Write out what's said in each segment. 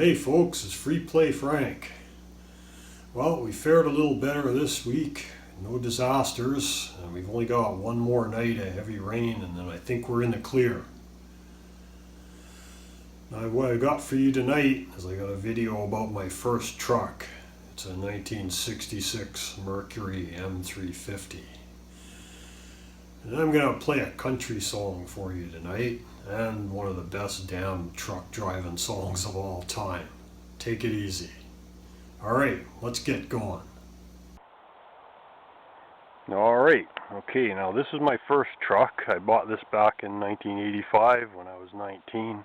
Hey folks, it's Free Play Frank. Well, we fared a little better this week. No disasters. And we've only got one more night of heavy rain and then I think we're in the clear. Now what I got for you tonight is I got a video about my first truck. It's a 1966 Mercury M350. And I'm going to play a country song for you tonight, and one of the best damn truck driving songs of all time. Take it easy. Alright, let's get going. Alright, okay, now this is my first truck. I bought this back in 1985 when I was 19.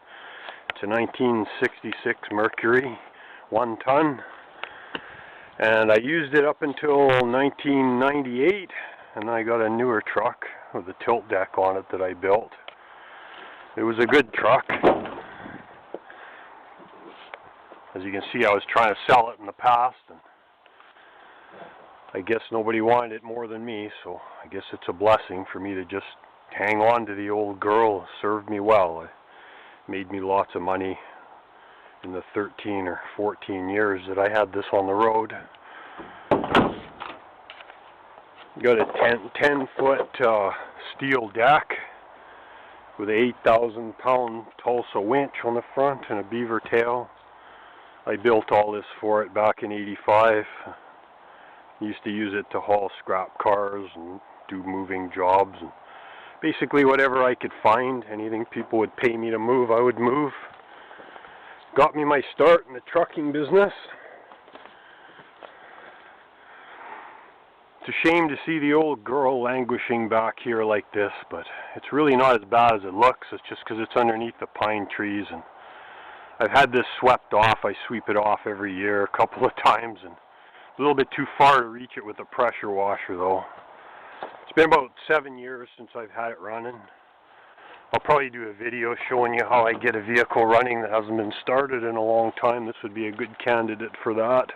It's a 1966 Mercury, 1 ton. And I used it up until 1998, and then I got a newer truck with a tilt deck on it that I built. It was a good truck. As you can see, I was trying to sell it in the past, and I guess nobody wanted it more than me, so I guess it's a blessing for me to just hang on to the old girl. It served me well. It made me lots of money in the 13 or 14 years that I had this on the road. Got a 10-foot steel deck with an 8,000 pound Tulsa winch on the front and a beaver tail. I built all this for it back in '85. Used to use it to haul scrap cars and do moving jobs, and basically whatever I could find, anything people would pay me to move, I would move. Got me my start in the trucking business. It's a shame to see the old girl languishing back here like this, but it's really not as bad as it looks. It's just because it's underneath the pine trees, and I've had this swept off. I sweep it off every year a couple of times, and a little bit too far to reach it with a pressure washer though. It's been about 7 years since I've had it running. I'll probably do a video showing you how I get a vehicle running that hasn't been started in a long time. This would be a good candidate for that.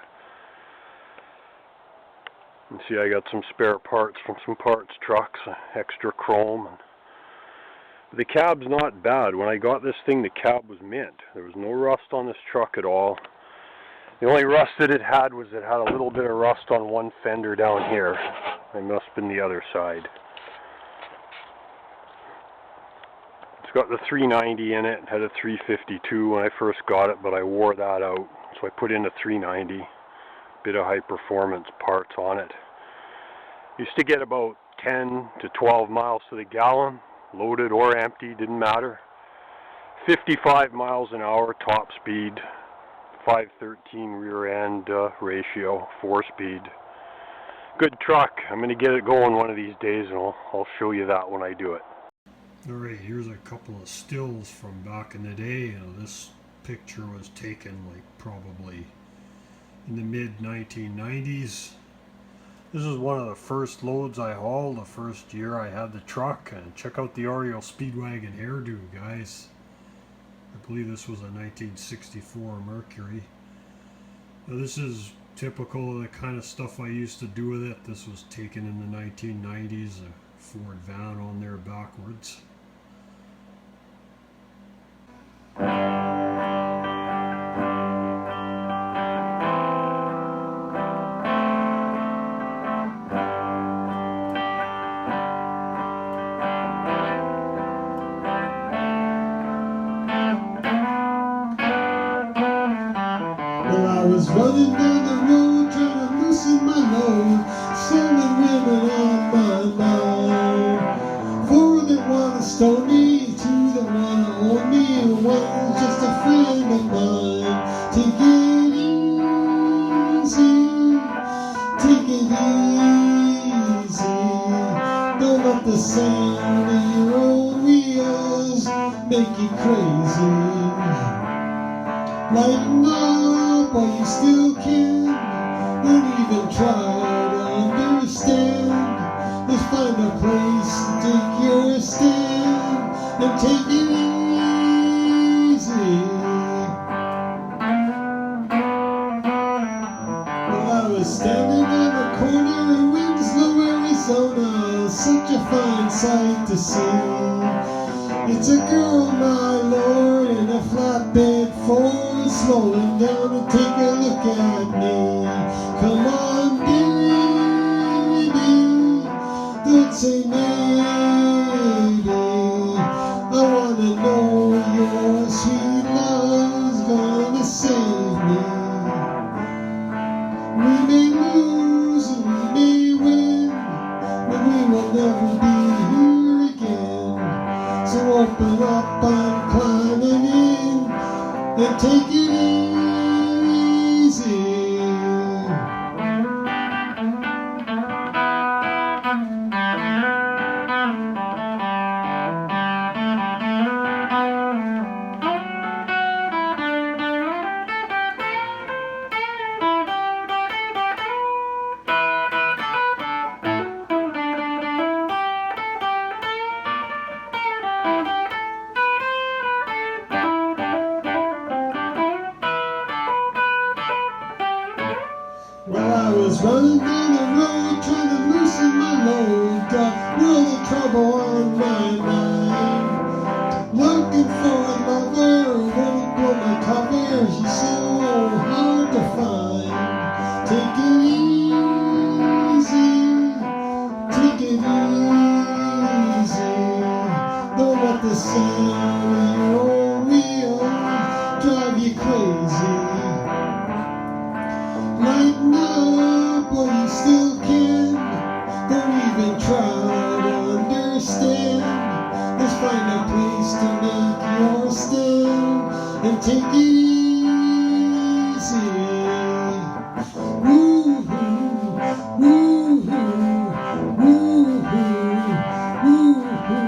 And see, I got some spare parts from some parts trucks, extra chrome. The cab's not bad. When I got this thing, the cab was mint. There was no rust on this truck at all. The only rust that it had was it had a little bit of rust on one fender down here. I must have been the other side. It's got the 390 in it. It had a 352 when I first got it, but I wore that out. So I put in a 390. Bit of high performance parts on it. Used to get about 10 to 12 miles to the gallon, loaded or empty, didn't matter. 55 miles an hour top speed, 513 rear end ratio, 4-speed. Good truck. I'm going to get it going one of these days, and I'll show you that when I do it. Alright, here's a couple of stills from back in the day. This picture was taken like probably in the mid-1990s. This is one of the first loads I hauled the first year I had the truck. And check out the Oriole Speedwagon hairdo, guys. I believe this was a 1964 Mercury. Now this is typical of the kind of stuff I used to do with it. This was taken in the 1990s, a Ford van on there backwards. I was running down the road trying to loosen my load, so many women on my mind. 4 that wanna stone me, 2 that wanna own me, and 1's just a friend of mine. Take it easy, take it easy. Don't let the sound of your own wheels make you crazy. Lighten up while you still can. Don't even try to understand. Let's find a place and take your stand and take it easy. Well, I was standing on the corner in Winslow, Arizona. Such a fine sight to see. It's a girl, my lord, in a flatbed Ford, slowing down to take a look at me. Come on, baby, don't say maybe. I wanna know your sweet love's gonna save me. We may lose and we may win, but we will never be here again. So open up, I'm climbing in, and take it easy. Well, I was running down the road trying to loosen my load, got world of trouble on my mind. Looking for a lover, won't blow my cover, she's so hard to find. Take it easy, take it easy. Don't let the sound of your own wheel drive you crazy. Lighten up while you still can. Don't even try to understand. Just find a place to make your stand and take it easy. Woo-hoo, woo-hoo, woo-hoo, woo-hoo, woo-hoo,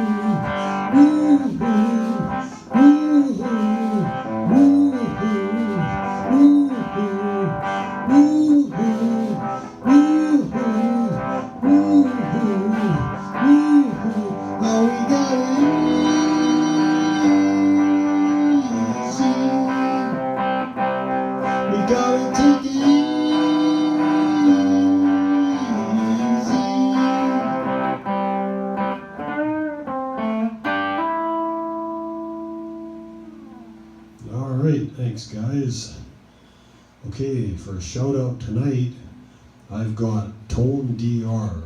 woo-hoo, woo-hoo, oh, we got it easy. We gotta take it easy. All right, thanks, guys. Okay, for a shout out tonight, I've got ToneDR.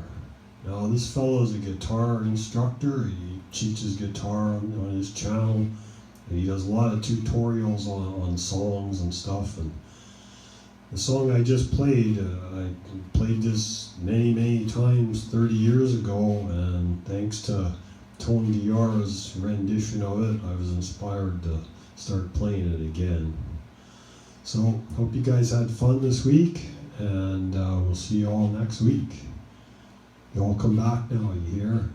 Now, this fellow's a guitar instructor. He teaches guitar on his channel, and he does a lot of tutorials on songs and stuff. And the song I just played, I played this many times 30 years ago, and thanks to ToneDR's rendition of it, I was inspired to start playing it again. So, hope you guys had fun this week, and we'll see you all next week. You all come back now, you hear?